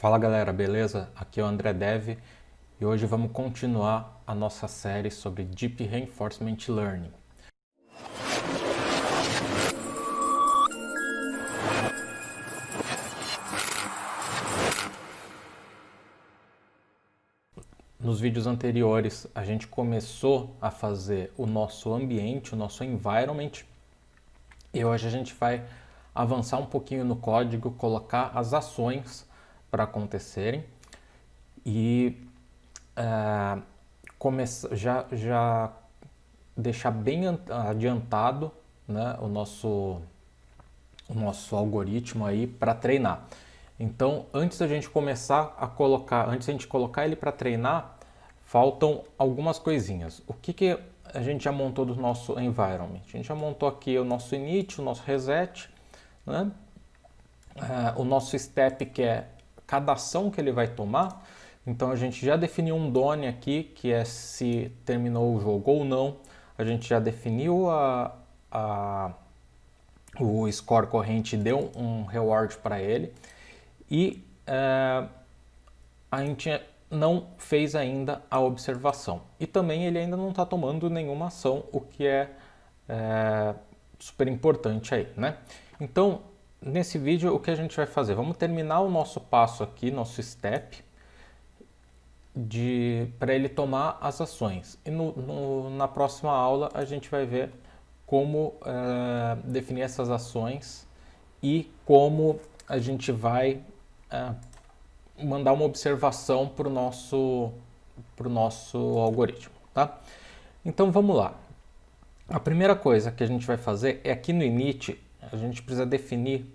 Fala galera, beleza? Aqui é o André Dev e hoje vamos continuar a nossa série sobre Deep Reinforcement Learning. Nos vídeos anteriores a gente começou a fazer o nosso ambiente, o nosso environment, e hoje a gente vai avançar um pouquinho no código, colocar as ações para acontecerem e já deixar bem adiantado, né, o nosso algoritmo aí para treinar. Então, antes da gente começar a colocar, antes da gente colocar ele para treinar, faltam algumas coisinhas. O que a gente já montou do nosso environment? A gente já montou aqui o nosso init, o nosso reset, né? O nosso step, que é cada ação que ele vai tomar. Então a gente já definiu um done aqui, que é se terminou o jogo ou não. A gente já definiu o score corrente, deu um reward para ele. E a gente não fez ainda a observação. E também ele ainda não está tomando nenhuma ação, o que é super importante aí, né? Então, nesse vídeo, o que a gente vai fazer? Vamos terminar o nosso passo aqui, nosso step, para ele tomar as ações. E na próxima aula a gente vai ver como definir essas ações e como a gente vai mandar uma observação para o nosso algoritmo, tá? Então vamos lá. A primeira coisa que a gente vai fazer é aqui no init, a gente precisa definir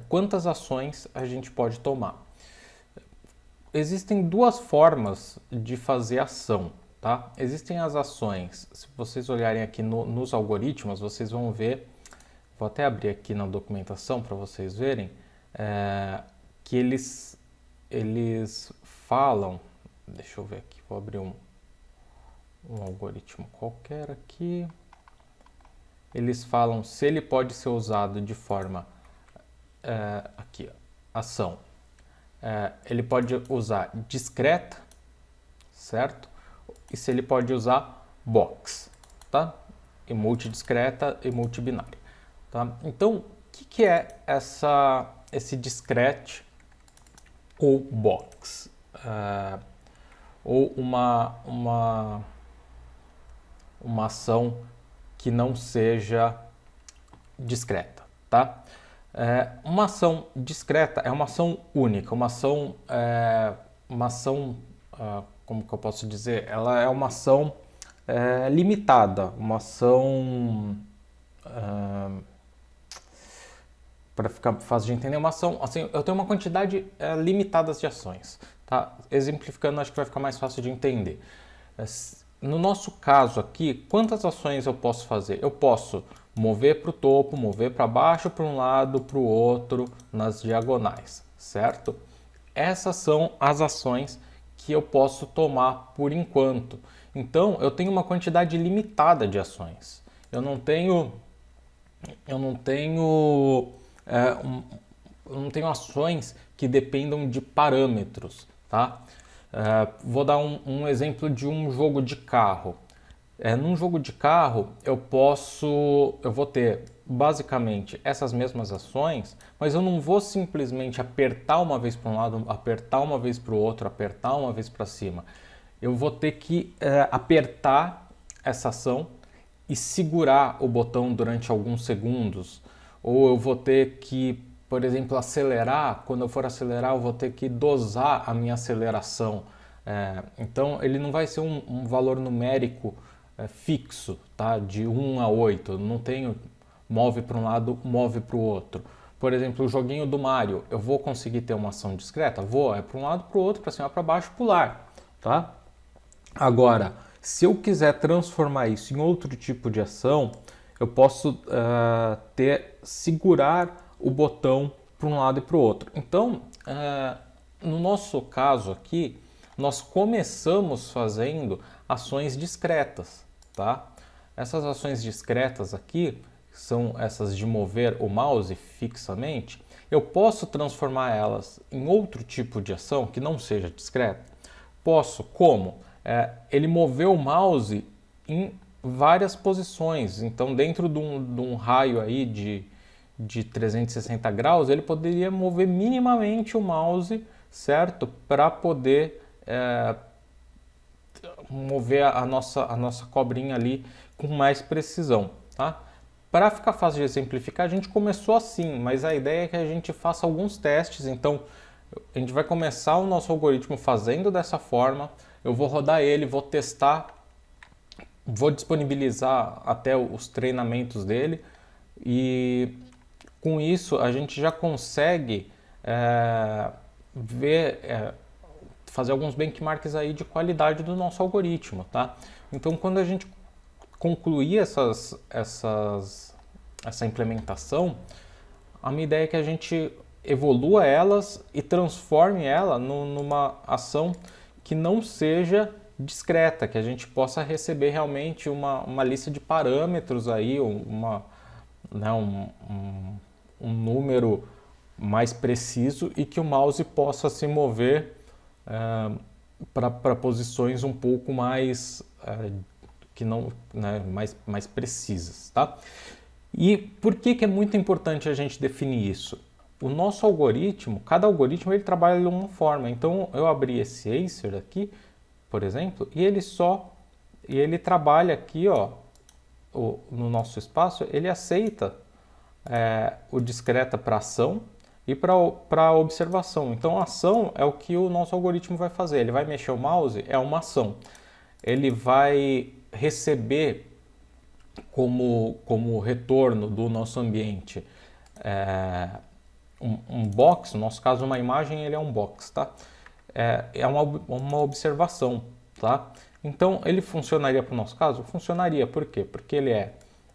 quantas ações a gente pode tomar. Existem duas formas de fazer ação, tá? Existem as ações, se vocês olharem aqui nos algoritmos, vocês vão ver, vou até abrir aqui na documentação para vocês verem, que eles falam, deixa eu ver aqui, vou abrir um algoritmo qualquer aqui, eles falam se ele pode ser usado de forma, aqui, ó, ação, ele pode usar discreta, certo? E se ele pode usar box, tá? E multidiscreta e multibinária, tá? Então, o que é esse discrete ou box? Ou uma ação que não seja discreta, tá? Uma ação discreta é uma ação única, uma ação, como que eu posso dizer? Ela é uma ação limitada, uma ação, para ficar fácil de entender, uma ação, assim, eu tenho uma quantidade limitada de ações, tá? Exemplificando, acho que vai ficar mais fácil de entender. No nosso caso aqui, quantas ações eu posso fazer? Eu posso mover para o topo, mover para baixo, para um lado, para o outro, nas diagonais, certo? Essas são as ações que eu posso tomar por enquanto. Então, eu tenho uma quantidade limitada de ações. Eu não tenho ações que dependam de parâmetros, tá? Vou dar um exemplo de um jogo de carro. Num jogo de carro, eu vou ter basicamente essas mesmas ações, mas eu não vou simplesmente apertar uma vez para um lado, apertar uma vez para o outro, apertar uma vez para cima. Eu vou ter que apertar essa ação e segurar o botão durante alguns segundos, ou eu vou ter que, por exemplo, acelerar. Quando eu for acelerar, eu vou ter que dosar a minha aceleração. Então, ele não vai ser um valor numérico fixo, tá? De 1 a 8. Eu não tenho move para um lado, move para o outro. Por exemplo, o joguinho do Mario, eu vou conseguir ter uma ação discreta? Vou, para um lado, para o outro, para cima, para baixo, pular, tá? Agora, se eu quiser transformar isso em outro tipo de ação, eu posso segurar o botão para um lado e para o outro. Então, no nosso caso aqui, nós começamos fazendo ações discretas, tá? Essas ações discretas aqui são essas de mover o mouse fixamente, Eu posso transformar elas em outro tipo de ação que não seja discreta? Posso. Como? Ele moveu o mouse em várias posições. Então, dentro de um raio aí de 360 graus, ele poderia mover minimamente o mouse, certo? Para poder mover a nossa cobrinha ali com mais precisão, tá? Para ficar fácil de exemplificar, a gente começou assim, mas a ideia é que a gente faça alguns testes. Então, a gente vai começar o nosso algoritmo fazendo dessa forma. Eu vou rodar ele, vou testar, vou disponibilizar até os treinamentos dele e com isso a gente já consegue fazer alguns benchmarks aí de qualidade do nosso algoritmo, tá? Então, quando a gente concluir essa implementação, a minha ideia é que a gente evolua elas e transforme ela numa ação que não seja discreta, que a gente possa receber realmente uma lista de parâmetros aí, um número mais preciso e que o mouse possa se mover para posições um pouco mais que não, né, mais precisas, tá? E por que é muito importante a gente definir isso? O nosso algoritmo, cada algoritmo ele trabalha de uma forma. Então eu abri esse Acer aqui, por exemplo, e ele trabalha aqui, ó, no nosso espaço, ele aceita o discreta para ação e para observação. Então a ação é o que o nosso algoritmo vai fazer. Ele vai mexer o mouse, é uma ação. Ele vai receber como retorno do nosso ambiente um box, no nosso caso uma imagem, ele é um box, tá? É uma observação, tá? Então ele funcionaria para o nosso caso? Funcionaria, por quê? Porque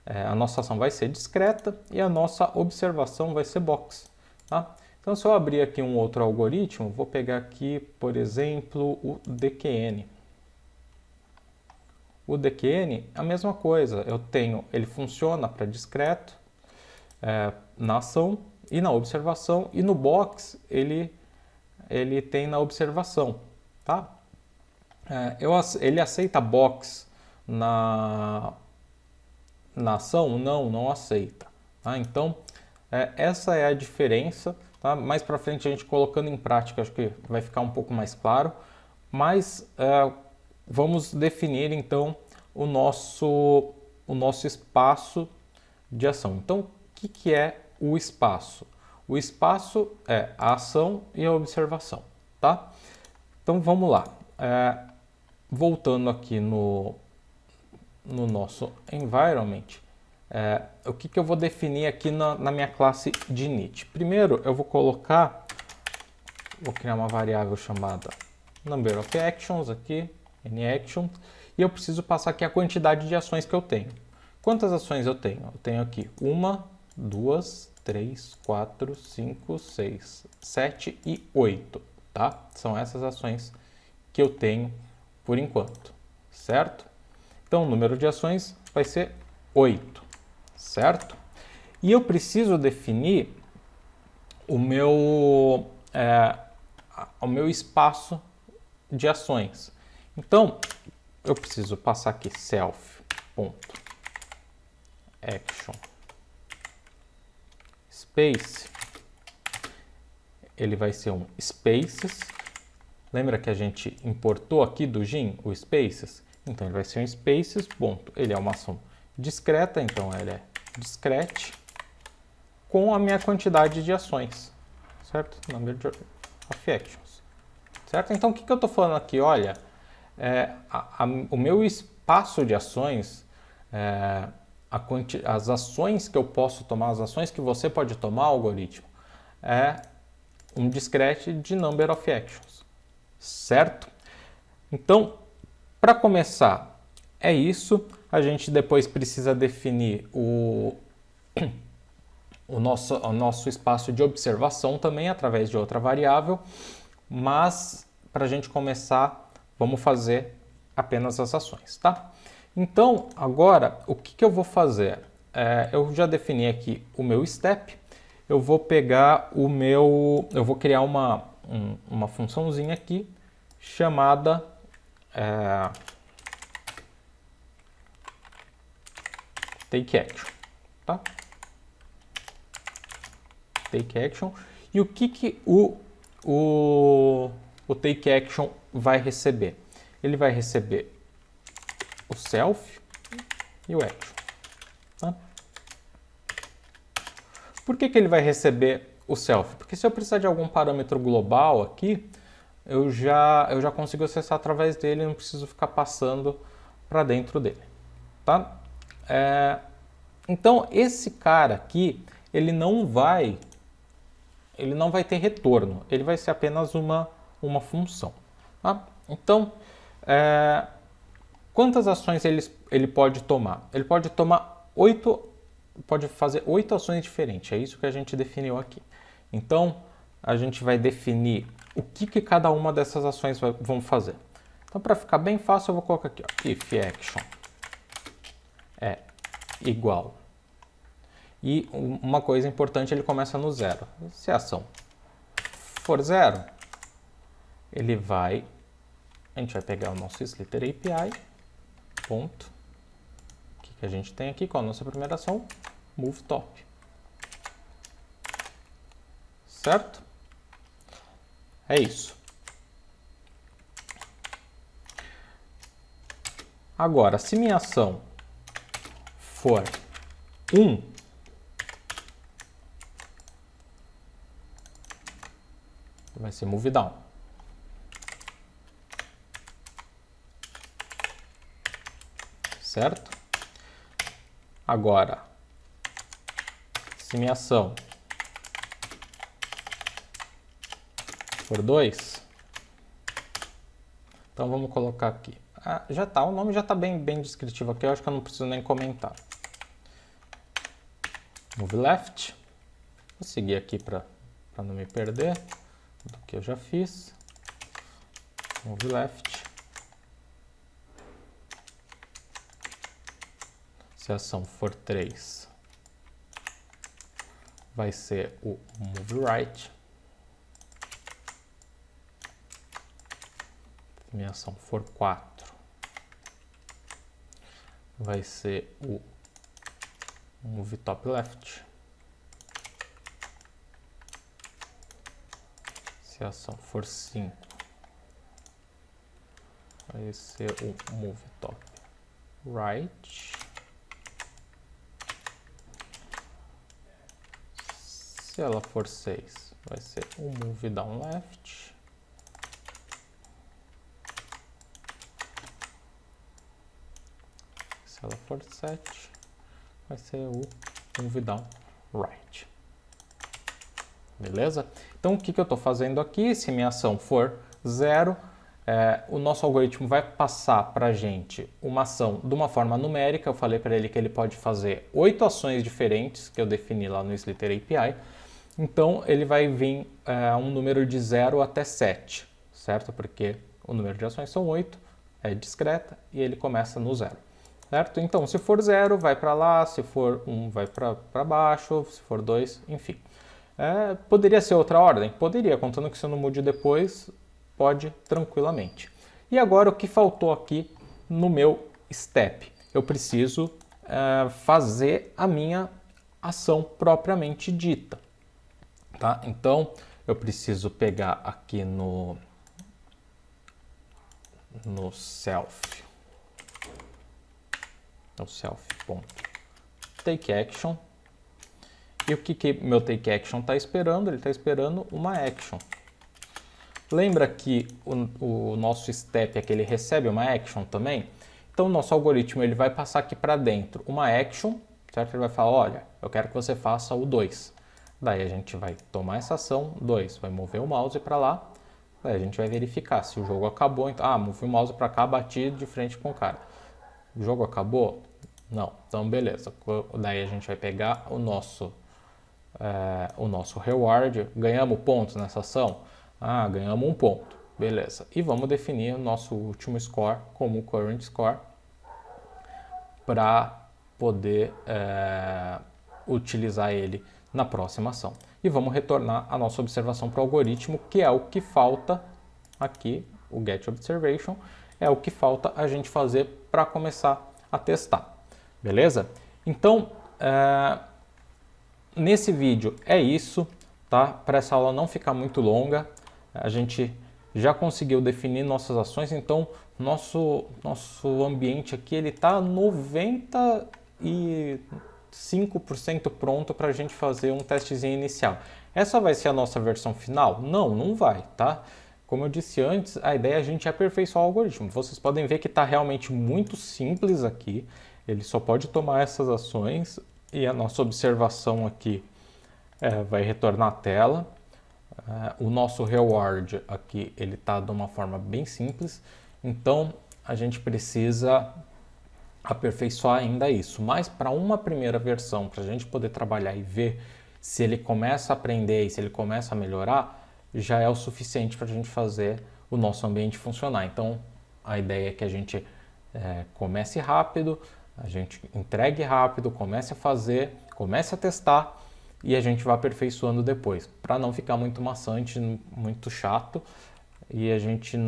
a nossa ação vai ser discreta e a nossa observação vai ser box, tá? Então se eu abrir aqui um outro algoritmo, vou pegar aqui, por exemplo, o DQN. O DQN é a mesma coisa, ele funciona para discreto na ação e na observação, e no box ele tem na observação, tá? Ele aceita box na ação? Não aceita, tá? Então essa é a diferença, tá? Mais para frente a gente colocando em prática acho que vai ficar um pouco mais claro, mas vamos definir então o nosso espaço de ação. Então, o que é o espaço? O espaço é a ação e a observação, tá? Então, vamos lá. Voltando aqui no nosso environment, o que eu vou definir aqui na minha classe de init? Primeiro, eu vou criar uma variável chamada number of actions aqui, naction, e eu preciso passar aqui a quantidade de ações que eu tenho. Quantas ações eu tenho? Eu tenho aqui 1, 2, 3, 4, 5, 6, 7 e 8, tá? São essas ações que eu tenho por enquanto, certo? Então o número de ações vai ser 8, certo? E eu preciso definir o meu espaço de ações. Então, eu preciso passar aqui self.action space. Ele vai ser um spaces. Lembra que a gente importou aqui do Gin o spaces? Então, ele vai ser um spaces, ponto. Ele é uma ação discreta, então ele é discrete com a minha quantidade de ações, certo? Number of actions, certo? Então, o que eu estou falando aqui? Olha, o meu espaço de ações, as ações que eu posso tomar, as ações que você pode tomar, algoritmo, é um discrete de number of actions, certo? Então, para começar, é isso. A gente depois precisa definir o nosso espaço de observação também através de outra variável, mas para a gente começar, vamos fazer apenas as ações, tá? Então, agora, o que eu vou fazer? Eu já defini aqui o meu step eu vou pegar eu vou criar uma funçãozinha aqui chamada takeAction, tá? takeAction. E o que o takeAction vai receber? Ele vai receber o self e o action. Tá? Por que ele vai receber o self? Porque se eu precisar de algum parâmetro global aqui, eu já consigo acessar através dele, não preciso ficar passando para dentro dele. Tá? Então, esse cara aqui, ele não vai ter retorno, ele vai ser apenas uma função. Tá? Então, quantas ações ele pode tomar? Ele pode tomar pode fazer 8 ações diferentes, é isso que a gente definiu aqui. Então, a gente vai definir o que cada uma dessas ações vão fazer. Então, para ficar bem fácil, eu vou colocar aqui, ó, if action é igual. E uma coisa importante, ele começa no 0. Se a ação for 0, a gente vai pegar o nosso Slitter API, ponto. O que a gente tem aqui com a nossa primeira ação? Move top. Certo? É isso. Agora, se minha ação for 1, vai ser move down. Certo? Agora, se minha ação for 2, então vamos colocar aqui. O nome já está bem descritivo aqui, eu acho que eu não preciso nem comentar. Move left. Vou seguir aqui para não me perder do que eu já fiz. Move left. Se a ação for 3, vai ser o move right. Se minha ação for 4, vai ser o move top left. Se a ação for 5, vai ser o move top right. Se ela for 6, vai ser o move down left. Se ela for 7, vai ser o move down right. Beleza? Então, o que eu estou fazendo aqui? Se minha ação for 0, o nosso algoritmo vai passar para a gente uma ação de uma forma numérica. Eu falei para ele que ele pode fazer 8 ações diferentes, que eu defini lá no Slitter API. Então, ele vai vir um número de 0 até 7, certo? Porque o número de ações são 8, é discreta, e ele começa no 0. Certo? Então, se for 0, vai para lá, se for 1, vai para baixo, se for 2, enfim. Poderia ser outra ordem? Poderia, contando que se eu não mude depois, pode tranquilamente. E agora o que faltou aqui no meu step? Eu preciso fazer a minha ação propriamente dita. Tá? Então, eu preciso pegar aqui no self, takeAction. E o que meu takeAction está esperando? Ele está esperando uma action. Lembra que o nosso step é que ele recebe uma action também? Então, o nosso algoritmo ele vai passar aqui para dentro uma action, certo? Ele vai falar, olha, eu quero que você faça o 2. Daí a gente vai tomar essa ação, 2, vai mover o mouse para lá. Daí a gente vai verificar se o jogo acabou. Então, movi o mouse para cá, bati de frente com o cara. O jogo acabou? Não. Então, beleza. Daí a gente vai pegar o nosso reward. Ganhamos pontos nessa ação? Ganhamos 1 ponto. Beleza. E vamos definir o nosso último score como current score para poder utilizar ele na próxima ação. E vamos retornar a nossa observação para o algoritmo, que é o que falta aqui, o getObservation, é o que falta a gente fazer para começar a testar, beleza? Então, nesse vídeo é isso, tá? Para essa aula não ficar muito longa, a gente já conseguiu definir nossas ações, então nosso ambiente aqui ele está 95% pronto para a gente fazer um testezinho inicial. Essa vai ser a nossa versão final? Não, não vai, tá? Como eu disse antes, a ideia é a gente aperfeiçoar o algoritmo. Vocês podem ver que está realmente muito simples aqui. Ele só pode tomar essas ações e a nossa observação aqui vai retornar a tela. O nosso reward aqui ele está de uma forma bem simples. Então a gente precisa aperfeiçoar ainda isso. Mas para uma primeira versão, para a gente poder trabalhar e ver se ele começa a aprender e se ele começa a melhorar, já é o suficiente para a gente fazer o nosso ambiente funcionar. Então, a ideia é que a gente comece rápido, a gente entregue rápido, comece a fazer, comece a testar e a gente vai aperfeiçoando depois, para não ficar muito maçante, muito chato e a gente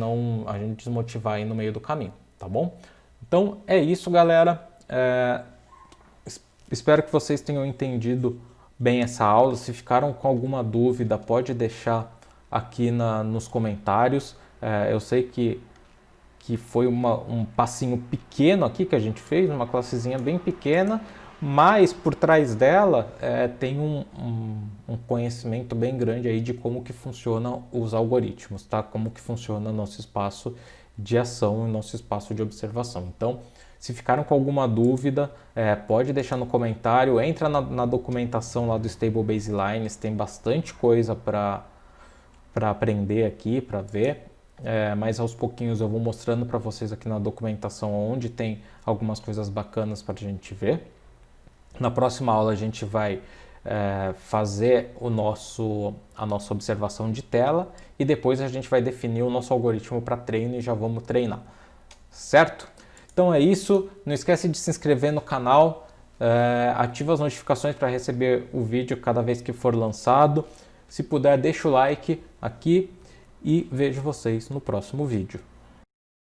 desmotivar aí no meio do caminho, tá bom? Então, é isso, galera. Espero que vocês tenham entendido bem essa aula. Se ficaram com alguma dúvida, pode deixar aqui nos comentários. Eu sei que foi um passinho pequeno aqui que a gente fez, uma classezinha bem pequena, mas por trás dela tem um conhecimento bem grande aí de como que funcionam os algoritmos, tá? Como que funciona nosso espaço de ação e nosso espaço de observação. Então, se ficaram com alguma dúvida, pode deixar no comentário, entra na documentação lá do Stable Baselines, tem bastante coisa para aprender aqui, para ver, mas aos pouquinhos eu vou mostrando para vocês aqui na documentação onde tem algumas coisas bacanas para a gente ver. Na próxima aula a gente vai fazer a nossa observação de tela e depois a gente vai definir o nosso algoritmo para treino e já vamos treinar, certo? Então é isso, não esquece de se inscrever no canal, ativa as notificações para receber o vídeo cada vez que for lançado. Se puder, deixa o like aqui e vejo vocês no próximo vídeo.